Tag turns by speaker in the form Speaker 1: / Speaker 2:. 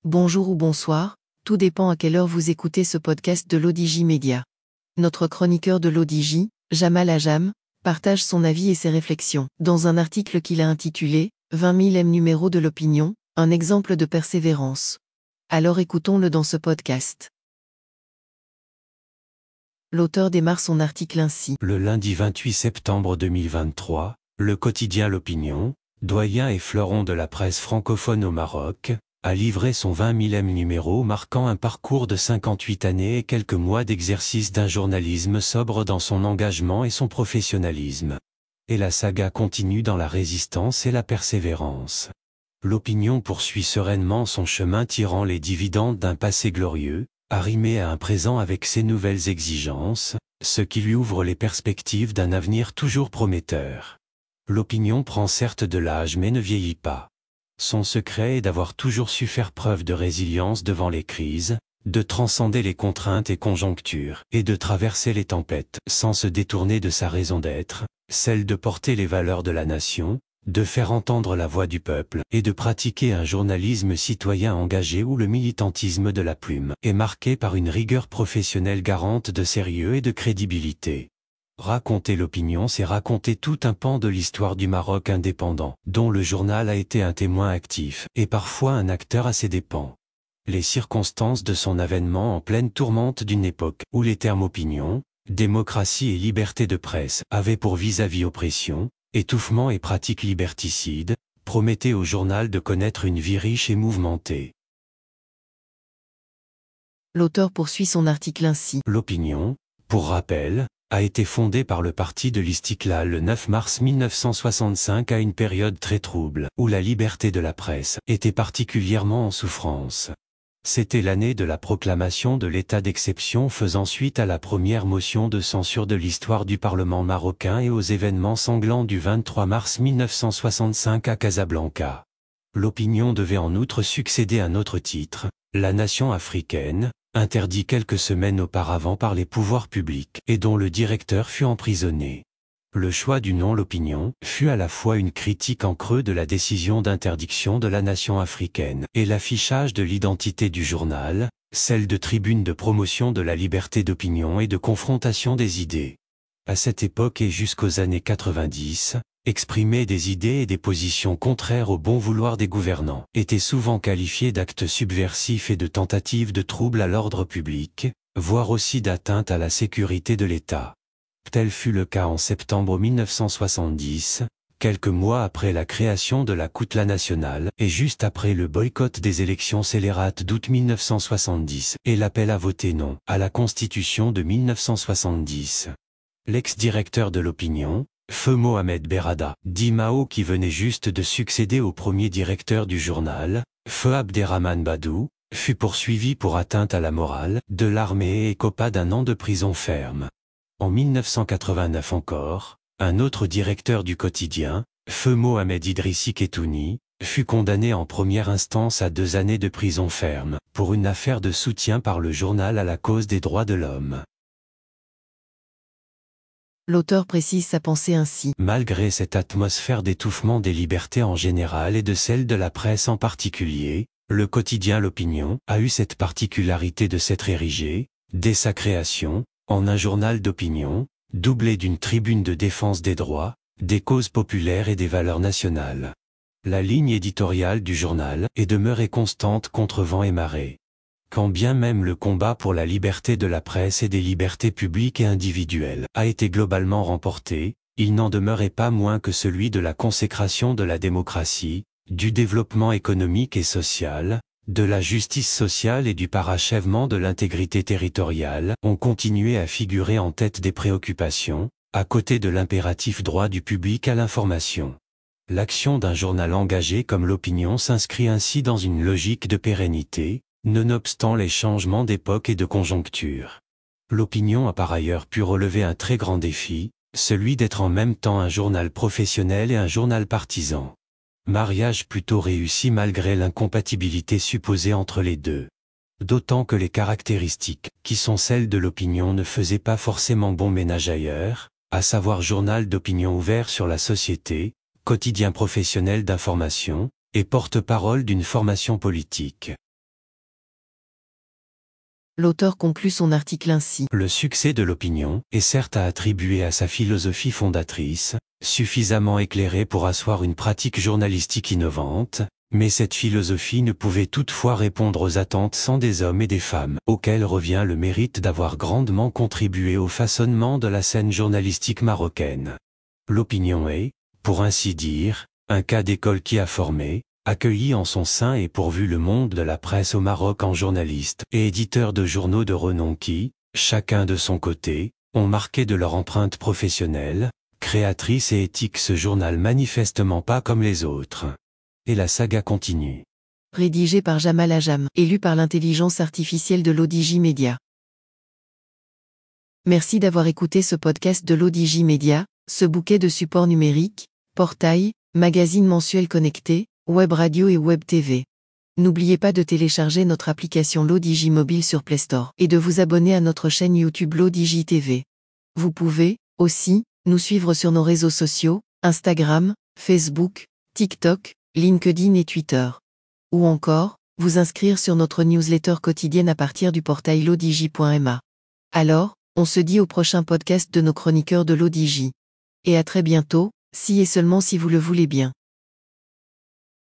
Speaker 1: Bonjour ou bonsoir, tout dépend à quelle heure vous écoutez ce podcast de l'ODJ Média. Notre chroniqueur de l'ODJ, Jamal Ajam, partage son avis et ses réflexions dans un article qu'il a intitulé « 20 000 numéro de l'opinion, un exemple de persévérance ». Alors écoutons-le dans ce podcast. L'auteur démarre son article ainsi.
Speaker 2: Le lundi 28 septembre 2023, le quotidien L'Opinion, doyen et fleuron de la presse francophone au Maroc, a livré son 20 000e numéro marquant un parcours de 58 années et quelques mois d'exercice d'un journalisme sobre dans son engagement et son professionnalisme. Et la saga continue dans la résistance et la persévérance. L'Opinion poursuit sereinement son chemin tirant les dividendes d'un passé glorieux, arrimé à un présent avec ses nouvelles exigences, ce qui lui ouvre les perspectives d'un avenir toujours prometteur. L'Opinion prend certes de l'âge mais ne vieillit pas. Son secret est d'avoir toujours su faire preuve de résilience devant les crises, de transcender les contraintes et conjonctures, et de traverser les tempêtes sans se détourner de sa raison d'être, celle de porter les valeurs de la nation, de faire entendre la voix du peuple, et de pratiquer un journalisme citoyen engagé où le militantisme de la plume est marqué par une rigueur professionnelle garante de sérieux et de crédibilité. Raconter l'Opinion, c'est raconter tout un pan de l'histoire du Maroc indépendant, dont le journal a été un témoin actif, et parfois un acteur à ses dépens. Les circonstances de son avènement en pleine tourmente d'une époque où les termes opinion, démocratie et liberté de presse avaient pour vis-à-vis oppression, étouffement et pratiques liberticides, promettaient au journal de connaître une vie riche et mouvementée.
Speaker 1: L'auteur poursuit son article ainsi.
Speaker 2: L'Opinion, pour rappel, a été fondée par le parti de l'Istiklal le 9 mars 1965 à une période très trouble, où la liberté de la presse était particulièrement en souffrance. C'était l'année de la proclamation de l'état d'exception faisant suite à la première motion de censure de l'histoire du Parlement marocain et aux événements sanglants du 23 mars 1965 à Casablanca. L'Opinion devait en outre succéder un autre titre, La Nation africaine, interdit quelques semaines auparavant par les pouvoirs publics et dont le directeur fut emprisonné. Le choix du nom L'Opinion fut à la fois une critique en creux de la décision d'interdiction de la nation africaine et l'affichage de l'identité du journal, celle de tribune de promotion de la liberté d'opinion et de confrontation des idées. À cette époque et jusqu'aux années 90, exprimer des idées et des positions contraires au bon vouloir des gouvernants était souvent qualifié d'actes subversifs et de tentatives de trouble à l'ordre public, voire aussi d'atteinte à la sécurité de l'État. Tel fut le cas en septembre 1970, quelques mois après la création de la Koutla nationale et juste après le boycott des élections scélérates d'août 1970 et l'appel à voter non à la Constitution de 1970. L'ex-directeur de l'Opinion, Feu Mohamed Berrada, dit Mao qui venait juste de succéder au premier directeur du journal, Feu Abderrahmane Badou, fut poursuivi pour atteinte à la morale de l'armée et écopa d'1 an de prison ferme. En 1989 encore, un autre directeur du quotidien, Feu Mohamed Idrissi Ketouni, fut condamné en première instance à 2 années de prison ferme pour une affaire de soutien par le journal à la cause des droits de l'homme.
Speaker 1: L'auteur précise sa pensée ainsi.
Speaker 2: Malgré cette atmosphère d'étouffement des libertés en général et de celle de la presse en particulier, le quotidien L'Opinion a eu cette particularité de s'être érigé, dès sa création, en un journal d'opinion, doublé d'une tribune de défense des droits, des causes populaires et des valeurs nationales. La ligne éditoriale du journal est demeurée constante contre vent et marée. Quand bien même le combat pour la liberté de la presse et des libertés publiques et individuelles a été globalement remporté, il n'en demeurait pas moins que celui de la consécration de la démocratie, du développement économique et social, de la justice sociale et du parachèvement de l'intégrité territoriale ont continué à figurer en tête des préoccupations, à côté de l'impératif droit du public à l'information. L'action d'un journal engagé comme l'Opinion s'inscrit ainsi dans une logique de pérennité, nonobstant les changements d'époque et de conjoncture. L'Opinion a par ailleurs pu relever un très grand défi, celui d'être en même temps un journal professionnel et un journal partisan. Mariage plutôt réussi malgré l'incompatibilité supposée entre les deux. D'autant que les caractéristiques, qui sont celles de l'Opinion, ne faisaient pas forcément bon ménage ailleurs, à savoir journal d'opinion ouvert sur la société, quotidien professionnel d'information, et porte-parole d'une formation politique.
Speaker 1: L'auteur conclut son article ainsi.
Speaker 2: Le succès de l'opinion est certes à attribuer à sa philosophie fondatrice, suffisamment éclairée pour asseoir une pratique journalistique innovante, mais cette philosophie ne pouvait toutefois répondre aux attentes sans des hommes et des femmes, auxquels revient le mérite d'avoir grandement contribué au façonnement de la scène journalistique marocaine. L'opinion est, pour ainsi dire, un cas d'école qui a formé, accueilli en son sein et pourvu le monde de la presse au Maroc en journalistes et éditeurs de journaux de renom qui, chacun de son côté, ont marqué de leur empreinte professionnelle, créatrice et éthique ce journal manifestement pas comme les autres. Et la saga continue.
Speaker 1: Rédigé par Jamal Ajam, élu par l'intelligence artificielle de l'ODJ Media. Merci d'avoir écouté ce podcast de l'ODJ Media, ce bouquet de supports numériques, portail, magazine mensuel connecté, web radio et web TV. N'oubliez pas de télécharger notre application l'ODJ mobile sur Play Store et de vous abonner à notre chaîne YouTube l'ODJ TV. Vous pouvez, aussi, nous suivre sur nos réseaux sociaux, Instagram, Facebook, TikTok, LinkedIn et Twitter. Ou encore, vous inscrire sur notre newsletter quotidienne à partir du portail lodj.ma. Alors, on se dit au prochain podcast de nos chroniqueurs de l'ODJ. Et à très bientôt, si et seulement si vous le voulez bien.